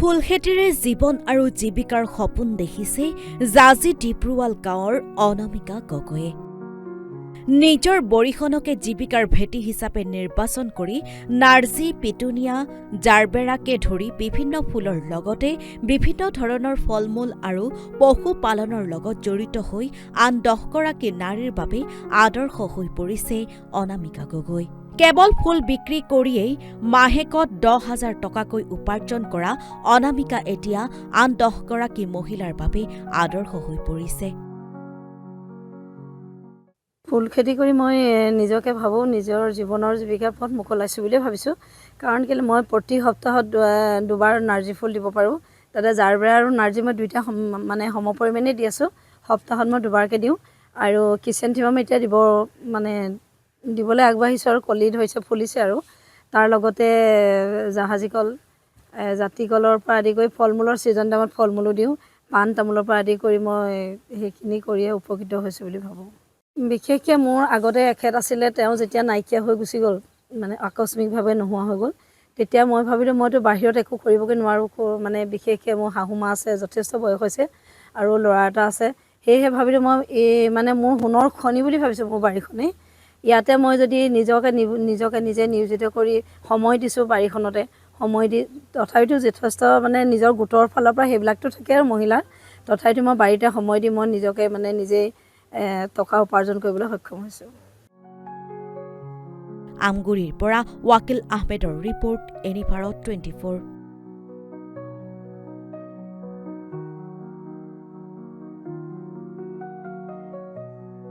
ফুলখেতিৰে জীৱন আৰু জীৱিকাৰ সপোন দেখিছে জাজি ডিব্ৰুৱাল গাঁৱৰ অনামিকা গগৈয়ে। নিজৰ বৰিখনকে জীৱিকাৰ ভেটি হিচাপে নিৰ্বাচন কৰি নাৰ্জী, পিটুনিয়া, জাৰবেৰাকে ধৰি বিভিন্ন ফুলৰ লগতে বিভিন্ন ধৰণৰ ফল-মূল আৰু পশুপালনৰ লগত জড়িত হৈ আন 10গৰাকী নাৰীৰ বাবে আদৰ্শ হৈ পৰিছে অনামিকা গগৈ। কেৱল ফুল বিক্ৰী কৰিয়েই মাহেকত 10,000 টকাকৈ উপাৰ্জন কৰা অনামিকা এতিয়া আন 10গৰাকী মহিলাৰ বাবে আদৰ্শ হৈ পৰিছে। ফুল খেতি কৰি মই নিজকে ভাবোঁ নিজৰ জীৱনৰ জীৱিকাৰ পথ মুকলাইছোঁ বুলিয়ে ভাবিছোঁ। কাৰণ কেলৈ মই প্ৰতি সপ্তাহত দুবাৰ নাৰ্জী ফুল দিব পাৰোঁ। তাতে জাৰবেৰা আৰু নাৰ্জী মই দুইটা সম পৰিমাণে দি আছোঁ। সপ্তাহত মই দুবাৰকৈ দিওঁ আৰু কিচেনথিমাম এতিয়া দিবলৈ আগবাঢ়িছোঁ আৰু কলি ধৰিছে, ফুলিছে আৰু তাৰ লগতে জাহাজী কল, জাতি কলৰ পৰা আদি কৰি ফল-মূলৰ ছিজন টাইমত ফল-মূলো দিওঁ। পাণ তামোলৰ পৰা আদি কৰি মই সেইখিনি কৰিয়ে উপকৃত হৈছোঁ বুলি ভাবোঁ। বিশেষকৈ মোৰ আগতে এখেত আছিলে, তেওঁ যেতিয়া নাইকিয়া হৈ গুচি গ'ল, আকস্মিকভাৱে নোহোৱা হৈ গ'ল, তেতিয়া মই ভাবিলোঁ মইতো বাহিৰত একো কৰিবগৈ নোৱাৰোঁ। বিশেষকৈ মোৰ শাহুমা আছে, যথেষ্ট বয়স হৈছে আৰু ল'ৰা এটা আছে। সেয়েহে ভাবিলোঁ মই মোৰ সোণৰ খনি বুলি ভাবিছোঁ মোৰ বাৰীখনেই। ইয়াতে মই যদি নিজকে নিজে নিয়োজিত কৰি সময় দিছোঁ বাৰীখনতে, সময় দি তথাপিতো যথেষ্ট নিজৰ গোটৰ ফালৰ পৰা সেইবিলাকতো থাকে আৰু মহিলাৰ, তথাপিতো মই বাৰীতে সময় দি মই নিজকে নিজেই টকা উপাৰ্জন কৰিবলৈ সক্ষম হৈছোঁ। আমগুৰিৰ পৰা ৱাকিল আহমেদৰ ৰিপৰ্ট, এনি ভাৰত 24।